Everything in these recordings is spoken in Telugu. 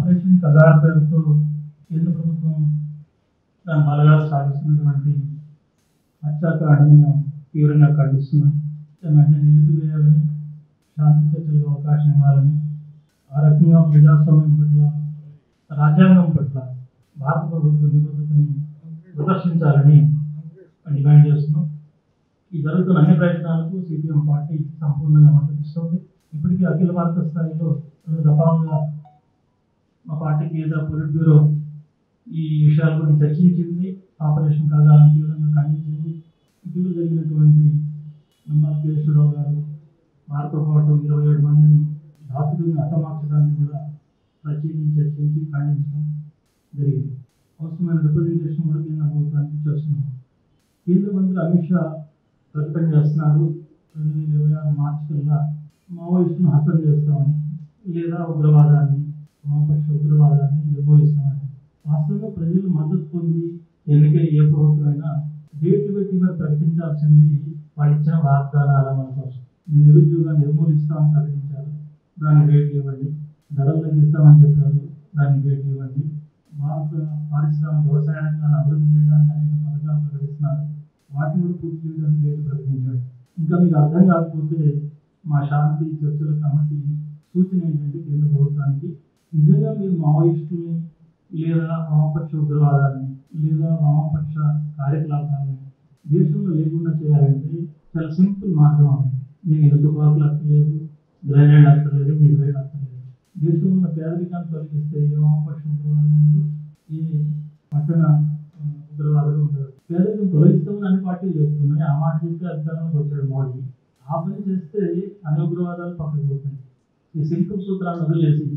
ఆపరేషన్ కగార్ పేరుతో కేంద్ర ప్రభుత్వం దాని బలగా సాగిస్తున్నటువంటి హత్యాకాండను మేము తీవ్రంగా ఖండిస్తున్నాం. వెంటనే నిలిపివేయాలని, శాంతి చర్చలకు అవకాశం ఇవ్వాలని, ఆ రకంగా ప్రజాస్వామ్యం పట్ల, రాజ్యాంగం పట్ల భారత ప్రభుత్వ నిబద్ధతని ప్రదర్శించాలని డిమాండ్ చేస్తున్నాం. ఈ జరుగుతున్న అన్ని ప్రయత్నాలకు సిపిఎం పార్టీ సంపూర్ణంగా మద్దతిస్తుంది. ఇప్పటికీ అఖిల భారత స్థాయిలో 2 దఫాలుగా మా పార్టీ కేంద్ర పొలిట్ బ్యూరో ఈ విషయాల గురించి చర్చించింది. ఆపరేషన్ కగార్ను తీవ్రంగా ఖండించింది. ఇటీవల జరిగినటువంటి నమ్మాల కేశవరావు గారు వారితో పాటు 27 మందిని ధాతులను హతమార్చడాన్ని కూడా ప్రత్యేకించి చర్చించి ఖండించడం జరిగింది. అవసరమైన రిప్రజెంటేషన్ కూడా కేంద్ర ప్రభుత్వానికి చేస్తున్నాం. కేంద్ర మంత్రి అమిత్ షా ప్రకటన చేస్తున్నాడు, 2026 మార్చి కల్లా మావోయిస్టులను హత్య చేస్తామని, లేదా ఉగ్రవాదాన్ని, వామపక్ష ఉగ్రవాదాన్ని నిర్మూలిస్తామని. వాస్తవంగా ప్రజలు మద్దతు పొంది ఎన్నికై ఏ ప్రభుత్వం అయినా డేట్లు పెట్టి మరి ప్రకటించాల్సింది వాళ్ళు ఇచ్చిన వాగ్దానాల మన కోసం. మేము నిరుద్యోగాన్ని నిర్మూలిస్తామని ప్రకటించారు, దానికి డేట్లు ఇవ్వండి. ధరలు తగ్గిస్తామని చెప్పారు, దానికి డేట్లు ఇవ్వండి. భారత పారిశ్రామిక వ్యవసాయ రంగాన్ని అభివృద్ధి చేయడానికి అనేక పథకాలు ప్రకటిస్తున్నారు, వాటిని కూడా పూర్తి చేయడానికి డేట్లు ప్రకటించాడు. ఇంకా మీకు అర్థం కాకపోతే మా శాంతి చర్చల కమిటీ సూచన ఏంటంటే కేంద్ర ప్రభుత్వానికి, నిజంగా మీరు మావోయిస్టుల్ని లేదా వామపక్ష ఉగ్రవాదాన్ని లేదా వామపక్ష కార్యకలాపాలను దేశంలో లేకుండా చేయాలంటే చాలా సింపుల్ మార్గం ఉంది. దీనికి తుపాకులు అక్కర్లేదు, గ్రైనేడ్ అక్కర్లేదు, మిసైల్ అక్కర్లేదు. దేశంలో ఉన్న పేదరికాన్ని తొలగిస్తే ఏ వామపక్ష ఉగ్రవాదం ఉండదు, ఏ పట్టణ ఉగ్రవాదులు ఉండదు. పేదరికం తొలగిస్తామని అన్ని పార్టీలు చెప్తున్నాయి. ఆ మాట చెప్తే అధికారంలోకి వచ్చాడు మోడీ. ఆ పని చేస్తే అన్ని ఉగ్రవాదాలు పక్కకు పోతాయి. ఈ సింపుల్ సూత్రాన్ని వదిలేసి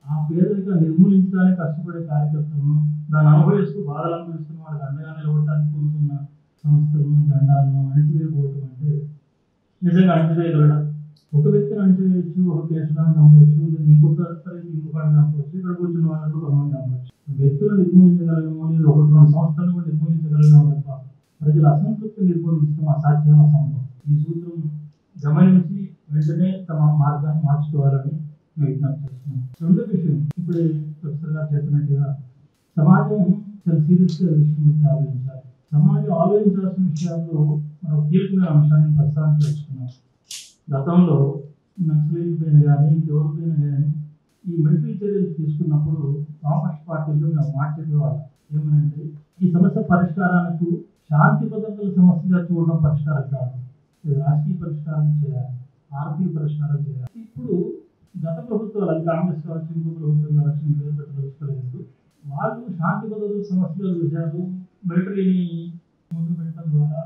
ఆ పేదరికాన్ని నిర్మూలించడానికి కష్టపడే కార్యకర్తలను, దాన్ని అనుభవిస్తూ బాధలు అనుభవిస్తున్న వాళ్ళకి అండగా నిలబడటానికి కోరుకున్న సంస్థలను, జెండాలను అణిచివేయబోవటం అంటే నిజంగా అణిచివేయగలడం. ఒక వ్యక్తిని అణిచివేయచ్చు, ఒక కేసులను చంపవచ్చు, లేదా ఇంకొకటి చంపవచ్చు, ఇక్కడ కూర్చున్న వాళ్ళకు కొంతమంది చంపవచ్చు. వ్యక్తులను నిర్మూలించగలమో, లేదా 1-2 సంస్థలను కూడా నిర్మూలించగలమో తప్ప ప్రజల అసంతృప్తి నిర్మూలించడం అసాధ్యం, అసంభవం. ఈ సూత్రం గమనించి వెంటనే తమ మార్గాన్ని మార్చుకోవాలని విజ్ఞప్తి చేస్తున్నాం. రెండో విషయం, ఇప్పుడే ప్రొఫెసర్ గారు చెప్పినట్టుగా సమాజం చాలా సీరియస్గా విషయం గురించి ఆలోచించాలి. సమాజం ఆలోచించాల్సిన విషయాల్లో మనం కీలకమైన అంశాన్ని ప్రస్తావించుకున్నాం. గతంలో నక్సలైట్ పైన కానీ ఇంకెవరిపైన కానీ ఈ మిలిటరీ చర్యలు తీసుకున్నప్పుడు వామపక్ష పార్టీల్లో మేము మాట చెప్పేవాళ్ళం. ఏమనంటే, ఈ సమస్య పరిష్కారానికి శాంతి భద్రతల సమస్యగా చూడడం పరిష్కారం కాదు, ఇది రాజకీయ పరిష్కారం చేయాలి, ఆర్థిక పరిష్కారం చేయాలి. ఇప్పుడు గత ప్రభుత్వాలు, అది కాంగ్రెస్ కావచ్చు, ఇంకో ప్రభుత్వం కావచ్చు, పేరు పెట్టలేదు, వాళ్ళు శాంతి భద్రతల సమస్యలు చూశారు, మిలిటరీని ముందు పెట్టడం ద్వారా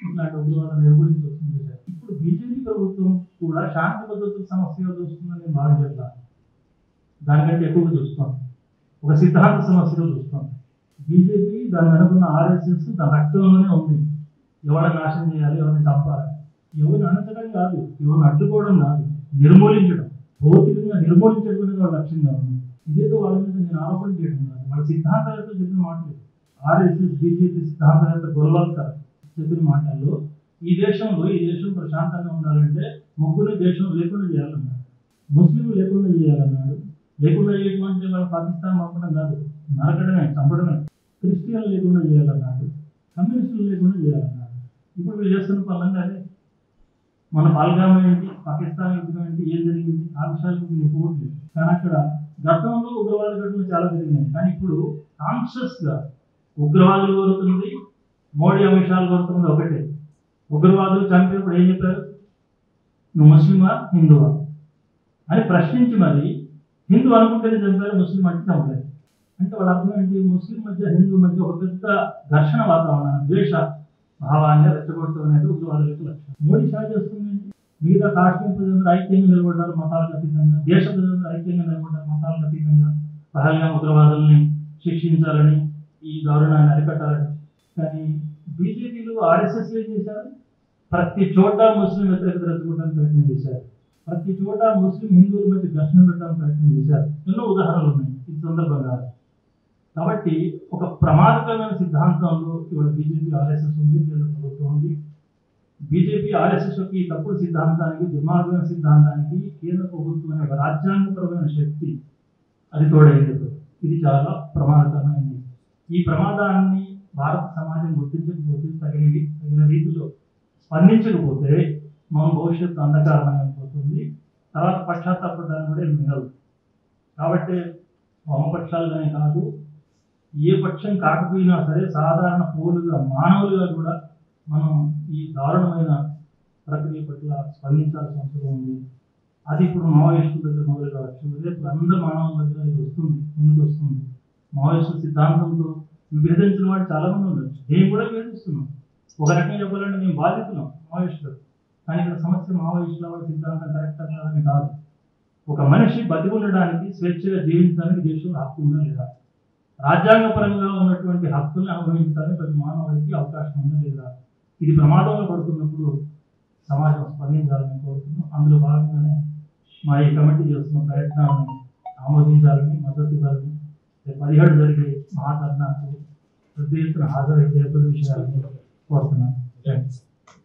ఇట్లాంటి ఉగ్రవాదాన్ని నిర్మూలించి వస్తుంది చూశారు. ఇప్పుడు బీజేపీ ప్రభుత్వం కూడా శాంతి భద్రతల సమస్యగా చూస్తుందని నేను భావించట్లా, దానికంటే ఎక్కువగా చూస్తాం, ఒక సిద్ధాంత సమస్యగా చూస్తాం. బీజేపీ దాని వెనుకున్న ఆర్ఎస్ఎస్ దాని రక్తంలోనే ఉంది. ఎవరిని నాశనం చేయాలి, ఎవరిని చంపాలి, ఎవరిని అణచడం కాదు, ఎవరిని అడ్డుకోవడం కాదు, నిర్మూలించడం, భౌతికంగా నిర్మూలించడం అనేది వాళ్ళ లక్ష్యంగా ఉంది. ఇదేదో వాళ్ళ మీద నేను ఆరోపణ చేయడం కాదు, వాళ్ళ సిద్ధాంతాలతో చెప్పిన మాటలు. ఆర్ఎస్ఎస్ బీజేపీ సిద్ధాంతాలతో గొడవలుతారు చెప్పిన మాటల్లో ఈ దేశం ప్రశాంతంగా ఉండాలంటే ముగ్గురు దేశం లేకుండా చేయాలన్నాడు, ముస్లింలు లేకుండా చేయాలన్నాడు. లేకుండా చేయటమంటే వాళ్ళ పాకిస్తాన్ పంపడం కాదు, నరకడమే, చంపడమే. క్రిస్టియన్లు లేకుండా చేయాలన్నాడు, కమ్యూనిస్టులు లేకుండా చేయాలన్నాడు. ఇప్పుడు వీళ్ళు చేస్తున్న పనులంగా అదే. మన పాల్గామ ఏంటి, పాకిస్తాన్ యుద్ధం ఏంటి, ఏం జరిగింది, ఆ విషయాలు మీకు పోవట్లేదు. కానీ అక్కడ గతంలో ఉగ్రవాద ఘటనలు చాలా జరిగినాయి. కానీ ఇప్పుడు కాన్షియస్గా ఉగ్రవాదులు కోరుతుంది, మోడీ అంశాలు కోరుతుంది ఒకటే. ఉగ్రవాదులు చంపినప్పుడు ఏం చెప్పారు, నువ్వు ముస్లిమా హిందువా అని ప్రశ్నించి మరి హిందూ అనుకుంటేనే చంపారు, ముస్లిం అంటే చంపారు. అంటే వాళ్ళ అర్థం ఏంటి, ముస్లిం మధ్య హిందూ మధ్య ఒక పెద్ద ఘర్షణ వాతావరణం, ద్వేష భావాన్ని రెచ్చగొట్టడం అనేది ఉగ్రవాదుల యొక్క లక్ష్యం. మోడీ షా చేస్తుంది మిగతా కాశ్మీర్ ప్రజలందరూ ఐక్యంగా నిలబడ్డారు, మతాలకు అతీతంగా. దేశ ప్రజలందరూ ఐక్యంగా నిలబడ్డారు, మతాలకు అతీతంగా. పహల్గాం ఉగ్రవాదుల్ని శిక్షించాలని, ఈ దారుణాన్ని అరికట్టాలని. కానీ బీజేపీలు ఆర్ఎస్ఎస్ ఏం చేశారు, ప్రతి చోట ముస్లిం వ్యతిరేకత రెచ్చగొట్టడానికి ప్రయత్నం చేశారు, ప్రతి చోట ముస్లిం హిందువుల మధ్య ఘర్షణ పెట్టడానికి ప్రయత్నం చేశారు. ఎన్నో ఉదాహరణలు ఉన్నాయి, ఇది సందర్భంగా. కాబట్టి ఒక ప్రమాదకరమైన సిద్ధాంతంలో ఇవాళ బీజేపీ ఆర్ఎస్ఎస్ ఉంది, కేంద్ర ప్రభుత్వం ఉంది. బీజేపీ ఆర్ఎస్ఎస్ యొక్క ఈ తప్పుడు సిద్ధాంతానికి, దుర్మార్గమైన సిద్ధాంతానికి కేంద్ర ప్రభుత్వం అనే ఒక రాజ్యాంగపరమైన శక్తి అది తోడైంది. ఇది చాలా ప్రమాదకరమైనది. ఈ ప్రమాదాన్ని భారత సమాజం గుర్తించకపోతే తగిన రీతిలో స్పందించకపోతే మన భవిష్యత్తు అంధకారమైపోతుంది. తర్వాత పశ్చాత్తాపడడానికి కూడా మిగలదు. కాబట్టి వామపక్షాలుగానే కాదు, ఏ పక్షం కాకపోయినా సరే సాధారణ పౌరులుగా మానవులుగా కూడా మనం ఈ దారుణమైన ప్రక్రియ పట్ల స్పందించాల్సిన అవసరం ఉంది. అది ఇప్పుడు మావోయిస్టుల దగ్గర మొదలు కావచ్చు, రేపు అందరు మానవుల దగ్గర ఇది వస్తుంది, ముందుకు వస్తుంది. మావోయిస్టు సిద్ధాంతంతో విభేదించిన వాడు చాలా మంది ఉండొచ్చు, మేము కూడా విభేదిస్తున్నాం. ఒక రకంగా చెప్పాలంటే మేము బాధితున్నాం మావోయిస్టులు. కానీ ఇక్కడ సమస్య మావోయిస్టుల వాడి సిద్ధాంతం కరెక్ట్ కాదని కాదు. ఒక మనిషి బతికి ఉండడానికి, స్వేచ్ఛగా జీవించడానికి దేశంలో హక్కు ఉందా లేదా, రాజ్యాంగపరంగా ఉన్నటువంటి హక్కుల్ని అనుభవించడానికి ప్రతి మానవుడికి అవకాశం ఉందా లేదా, ఇది ప్రమాదంలో పడుతున్నప్పుడు సమాజం స్పందించాలని కోరుతున్నాం. అందులో భాగంగానే మా ఈ కమిటీ చేస్తున్న ప్రయత్నాలను ఆమోదించాలని, మద్దతు ఇవ్వాలని, 17 జరిగే మహాధర్నాకు పెద్ద ఎత్తున హాజరై విషయాలను కోరుతున్నాను. థ్యాంక్స్.